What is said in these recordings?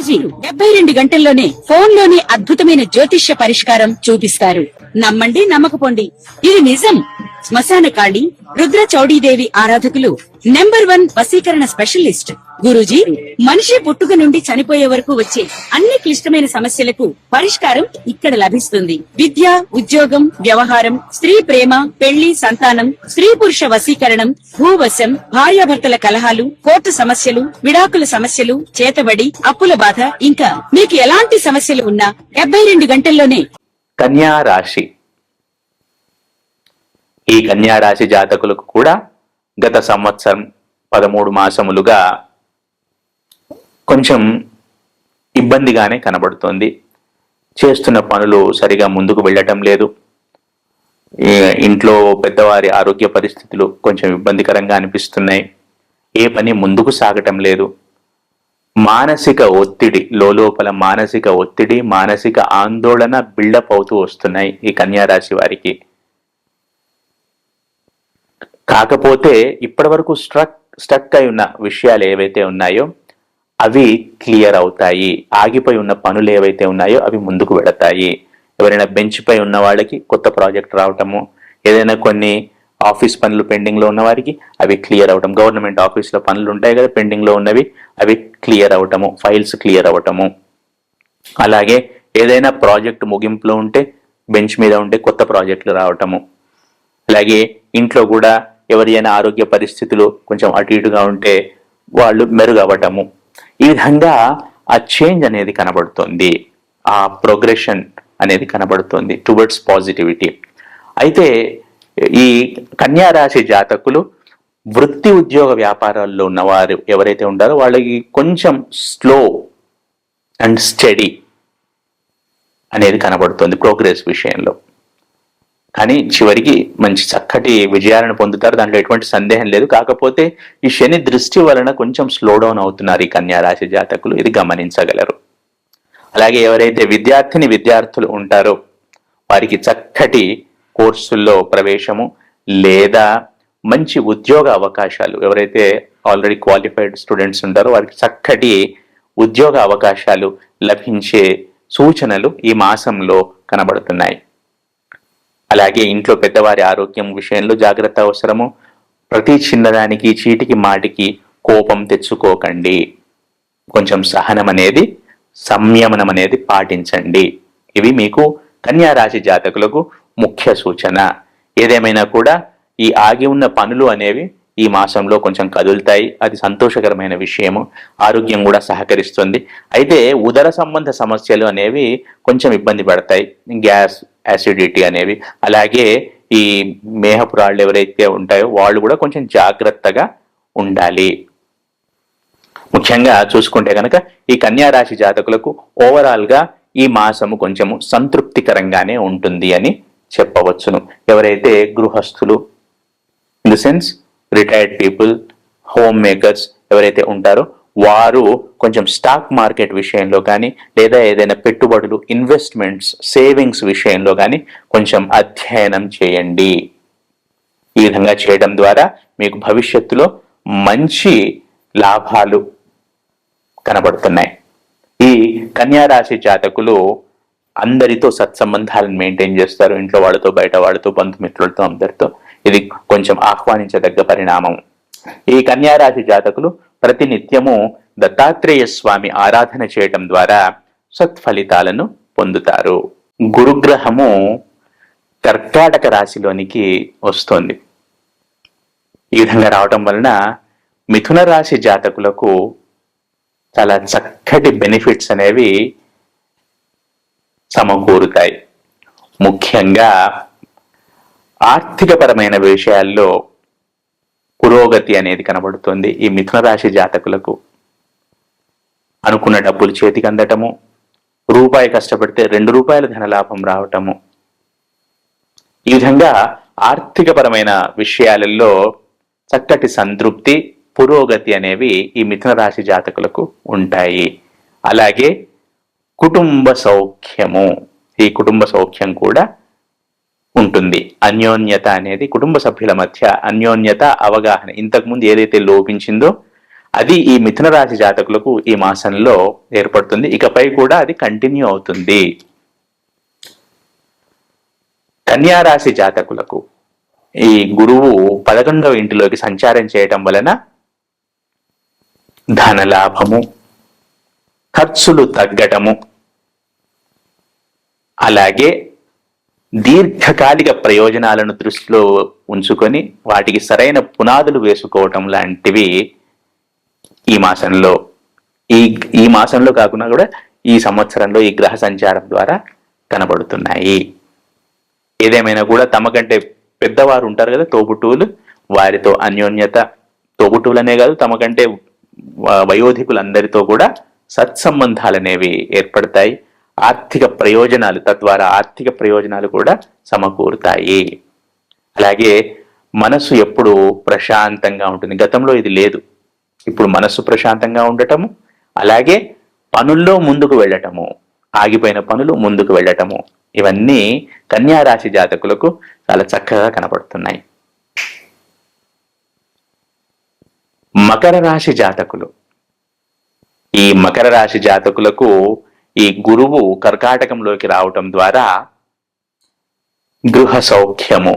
గురూజీ 72 గంటల్లోనే ఫోన్ లోని అద్భుతమైన జ్యోతిష్య పరిష్కారం చూపిస్తారు. నమ్మండి, నమ్మకపోండి, ఇది నిజం. శ్మశాన కాళి రుద్ర చౌడీదేవి ఆరాధకులు నంబర్ 1 వశీకరణ స్పెషలిస్ట్ గురూజీ. మనిషి పుట్టుక నుండి చనిపోయే వరకు వచ్చే అన్ని క్లిష్టమైన సమస్యలకు పరిష్కారం ఇక్కడ లభిస్తుంది. విద్య, ఉద్యోగం, వ్యవహారం, స్త్రీ ప్రేమ, పెళ్లి, సంతానం, స్త్రీ పురుష వశీకరణం, భూవశం, భార్యాభర్తల కలహాలు, కోర్టు సమస్యలు, విడాకుల సమస్యలు, చేతబడి, అప్పుల బాధ, ఇంకా మీకు ఎలాంటి సమస్యలు ఉన్నా 72 గంటల్లోనే. కన్యా రాశి. ఈ కన్యా రాశి జాతకులకు కూడా గత సంవత్సరం 13 మాసములుగా కొంచెం ఇబ్బందిగానే కనబడుతోంది. చేస్తున్న పనులు సరిగా ముందుకు వెళ్ళటం లేదు. ఇంట్లో పెద్దవారి ఆరోగ్య పరిస్థితులు కొంచెం ఇబ్బందికరంగా అనిపిస్తున్నాయి. ఏ పని ముందుకు సాగటం లేదు. మానసిక ఒత్తిడి, లోపల మానసిక ఒత్తిడి, మానసిక ఆందోళన బిల్డప్ అవుతూ వస్తున్నాయి ఈ కన్యా రాశి వారికి. కాకపోతే ఇప్పటి వరకు స్ట్రక్ అయి ఉన్న విషయాలు ఏవైతే ఉన్నాయో అవి క్లియర్ అవుతాయి. ఆగిపోయి ఉన్న పనులు ఏవైతే ఉన్నాయో అవి ముందుకు వెళతాయి. ఎవరైనా బెంచ్ పై ఉన్న వాళ్ళకి కొత్త ప్రాజెక్ట్ రావటము, ఏదైనా కొన్ని ఆఫీస్ పనులు పెండింగ్ లో ఉన్న వారికి అవి క్లియర్ అవటం, గవర్నమెంట్ ఆఫీస్లో పనులు ఉంటాయి కదా పెండింగ్ లో ఉన్నవి, అవి క్లియర్ అవటము, ఫైల్స్ క్లియర్ అవటము. అలాగే ఏదైనా ప్రాజెక్ట్ ముగింపులో ఉంటే, బెంచ్ మీద ఉంటే కొత్త ప్రాజెక్టులు రావటము. అలాగే ఇంట్లో కూడా ఎవరైనా ఆరోగ్య పరిస్థితులు కొంచెం అటు ఇటుగా ఉంటే వాళ్ళు మెరుగవటము. ఈ విధంగా ఆ చేంజ్ అనేది కనబడుతుంది, ఆ ప్రోగ్రెషన్ అనేది కనబడుతుంది టువర్డ్స్ పాజిటివిటీ. అయితే ఈ కన్యా రాశి జాతకులు వృత్తి ఉద్యోగ వ్యాపారాల్లో ఉన్నవారు ఎవరైతే ఉంటారో వాళ్ళకి కొంచెం స్లో అండ్ స్టడీ అనేది కనబడుతుంది ప్రోగ్రెస్ విషయంలో. కానీ చివరికి మంచి చక్కటి విజయాలను పొందుతారు, దాంట్లో ఎటువంటి సందేహం లేదు. కాకపోతే ఈ శని దృష్టి వలన కొంచెం స్లో డౌన్ అవుతున్నారు ఈ కన్యా రాశి జాతకులు, ఇది గమనించగలరు. అలాగే ఎవరైతే విద్యార్థులు ఉంటారో వారికి చక్కటి కోర్సుల్లో ప్రవేశము లేదా మంచి ఉద్యోగ అవకాశాలు, ఎవరైతే ఆల్రెడీ క్వాలిఫైడ్ స్టూడెంట్స్ ఉంటారో వారికి చక్కటి ఉద్యోగ అవకాశాలు లభించే సూచనలు ఈ మాసంలో కనబడుతున్నాయి. అలాగే ఇంట్లో పెద్దవారి ఆరోగ్యం విషయంలో జాగ్రత్త అవసరము. ప్రతి చిన్నదానికి, చీటికి మాటికి కోపం తెచ్చుకోకండి. కొంచెం సహనం అనేది, సంయమనం అనేది పాటించండి. ఇవి మీకు కన్యా రాశి జాతకులకు ముఖ్య సూచన. ఏదేమైనా కూడా ఈ ఆగి ఉన్న పనులు అనేవి ఈ మాసంలో కొంచెం కదులుతాయి, అది సంతోషకరమైన విషయము. ఆరోగ్యం కూడా సహకరిస్తుంది. అయితే ఉదర సంబంధ సమస్యలు అనేవి కొంచెం ఇబ్బంది పడతాయి, గ్యాస్, యాసిడిటీ అనేవి. అలాగే ఈ మేహపురాళ్ళు ఎవరైతే ఉంటాయో వాళ్ళు కూడా కొంచెం జాగ్రత్తగా ఉండాలి. ముఖ్యంగా చూసుకుంటే కనుక ఈ కన్యా రాశి జాతకులకు ఓవరాల్ గా ఈ మాసము కొంచెము సంతృప్తికరంగానే ఉంటుంది అని చెప్పవచ్చును. ఎవరైతే గృహస్థులు, in the sense retired people, home makers ఎవరైతే ఉంటారో వారు కొంచెం స్టాక్ మార్కెట్ విషయంలో కానీ లేదా ఏదైనా పెట్టుబడులు, ఇన్వెస్ట్మెంట్స్, సేవింగ్స్ విషయంలో కానీ కొంచెం అధ్యయనం చేయండి. ఈ విధంగా చేయడం ద్వారా మీకు భవిష్యత్తులో మంచి లాభాలు కనబడుతున్నాయి. ఈ కన్యా రాశి జాతకులు అందరితో సత్సంబంధాలను మెయింటైన్ చేస్తారు, ఇంట్లో వాళ్ళతో, బయట వాళ్ళతో, బంధుమిత్రులతో, అందరితో. ఇది కొంచెం ఆహ్వానించదగ్గ పరిణామం. ఈ కన్యా రాశి జాతకులు ప్రతినిత్యము దత్తాత్రేయ స్వామి ఆరాధన చేయటం ద్వారా సత్ఫలితాలను పొందుతారు. గురుగ్రహము కర్కాటక రాశిలోనికి వస్తుంది. ఈ విధంగా రావటం వలన మిథున రాశి జాతకులకు చాలా చక్కటి బెనిఫిట్స్ అనేవి సమకూరుతాయి. ముఖ్యంగా ఆర్థికపరమైన విషయాల్లో పురోగతి అనేది కనబడుతుంది ఈ మిథున రాశి జాతకులకు. అనుకున్న డబ్బులు చేతికి అందటము, రూపాయి కష్టపడితే 2 రూపాయల ధనలాభం రావటము, ఈ విధంగా ఆర్థికపరమైన విషయాలలో చక్కటి సంతృప్తి, పురోగతి అనేవి ఈ మిథున రాశి జాతకులకు ఉంటాయి. అలాగే కుటుంబ సౌఖ్యము, ఈ కుటుంబ సౌఖ్యం కూడా ఉంటుంది. అన్యోన్యత అనేది, కుటుంబ సభ్యుల మధ్య అన్యోన్యత, అవగాహన ఇంతకుముందు ఏదైతే లోపించిందో అది ఈ మిథున రాశి జాతకులకు ఈ మాసంలో ఏర్పడుతుంది. ఇకపై కూడా అది కంటిన్యూ అవుతుంది. కన్యా రాశి జాతకులకు ఈ గురువు 11వ ఇంటిలోకి సంచారం చేయటం వలన ధనలాభము, ఖర్చులు తగ్గటము, అలాగే దీర్ఘకాలిక ప్రయోజనాలను దృష్టిలో ఉంచుకొని వాటికి సరైన పునాదులు వేసుకోవటం లాంటివి ఈ మాసంలో ఈ మాసంలో కాకుండా కూడా ఈ సంవత్సరంలో ఈ గ్రహ సంచారం ద్వారా కనబడుతున్నాయి. ఏదేమైనా కూడా తమకంటే పెద్దవారు ఉంటారు కదా, తోబుట్టువులు, వారితో అన్యోన్యత, తోబుట్టువులనే కాదు తమకంటే వయోధికులందరితో కూడా సత్సంబంధాలు అనేవి ఏర్పడతాయి. ఆర్థిక ప్రయోజనాలు, తద్వారా ఆర్థిక ప్రయోజనాలు కూడా సమకూరుతాయి. అలాగే మనసు ఎప్పుడు ప్రశాంతంగా ఉంటుంది. గతంలో ఇది లేదు, ఇప్పుడు మనస్సు ప్రశాంతంగా ఉండటము, అలాగే పనుల్లో ముందుకు వెళ్ళటము, ఆగిపోయిన పనులు ముందుకు వెళ్ళటము, ఇవన్నీ కన్యా రాశి జాతకులకు చాలా చక్కగా కనపడుతున్నాయి. మకర రాశి జాతకులు, ఈ మకర రాశి జాతకులకు ఈ గురువు కర్కాటకంలోకి రావటం ద్వారా గృహ సౌఖ్యము,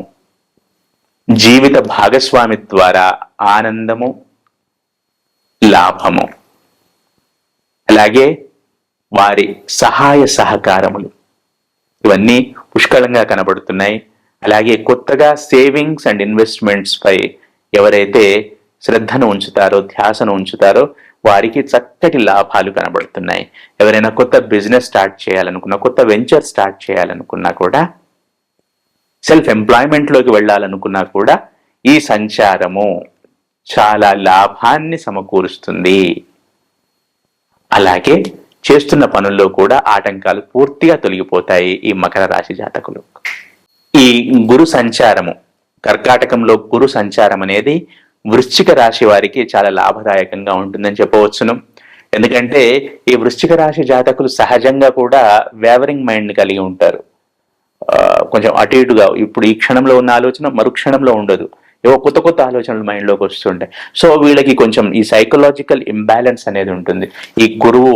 జీవిత భాగస్వామి ద్వారా ఆనందము, లాభము, అలాగే వారి సహాయ సహకారములు, ఇవన్నీ పుష్కలంగా కనబడుతున్నాయి. అలాగే కొత్తగా సేవింగ్స్ అండ్ ఇన్వెస్ట్మెంట్స్ పై ఎవరైతే శ్రద్ధను ఉంచుతారో, ధ్యాసను ఉంచుతారో వారికి చక్కటి లాభాలు కనబడుతున్నాయి. ఎవరైనా కొత్త బిజినెస్ స్టార్ట్ చేయాలనుకున్నా, కొత్త వెంచర్ స్టార్ట్ చేయాలనుకున్నా కూడా, సెల్ఫ్ ఎంప్లాయ్మెంట్ లోకి వెళ్ళాలనుకున్నా కూడా ఈ సంచారము చాలా లాభాన్ని సమకూరుస్తుంది. అలాగే చేస్తున్న పనుల్లో కూడా ఆటంకాలు పూర్తిగా తొలగిపోతాయి ఈ మకర రాశి జాతకులు. ఈ గురు సంచారము, కర్కాటకంలో గురు సంచారం అనేది వృశ్చిక రాశి వారికి చాలా లాభదాయకంగా ఉంటుందని చెప్పవచ్చును. ఎందుకంటే ఈ వృశ్చిక రాశి జాతకులు సహజంగా కూడా వేవరింగ్ మైండ్ కలిగి ఉంటారు. కొంచెం అటు ఇటుగా, ఇప్పుడు ఈ క్షణంలో ఉన్న ఆలోచన మరుక్షణంలో ఉండదు, ఏవో కొత్త కొత్త ఆలోచనలు మైండ్లోకి వస్తుంటాయి. సో వీళ్ళకి కొంచెం ఈ సైకలాజికల్ ఇంబ్యాలెన్స్ అనేది ఉంటుంది. ఈ గురువు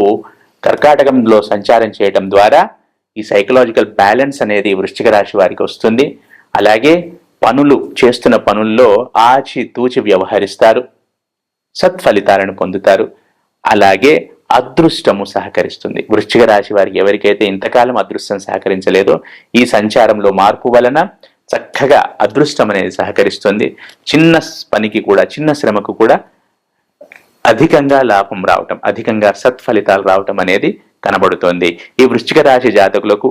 కర్కాటకంలో సంచారం చేయటం ద్వారా ఈ సైకలాజికల్ బ్యాలెన్స్ అనేది వృశ్చిక రాశి వారికి వస్తుంది. అలాగే చేస్తున్న పనుల్లో ఆచి తూచి వ్యవహరిస్తారు, సత్ఫలితాలను పొందుతారు. అలాగే అదృష్టము సహకరిస్తుంది. వృశ్చిక రాశి వారికి ఎవరికైతే ఇంతకాలం అదృష్టం సహకరించలేదో ఈ సంచారంలో మార్పు వలన చక్కగా అదృష్టం అనేది సహకరిస్తుంది. చిన్న పనికి కూడా, చిన్న శ్రమకు కూడా అధికంగా లాభం రావటం, అధికంగా సత్ఫలితాలు రావటం అనేది కనబడుతోంది. ఈ వృశ్చిక రాశి జాతకులకు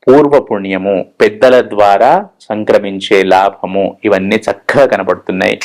పూర్వపుణ్యము, పెద్దల ద్వారా సంక్రమించే లాభము, ఇవన్నీ చక్కగా కనబడుతున్నాయి.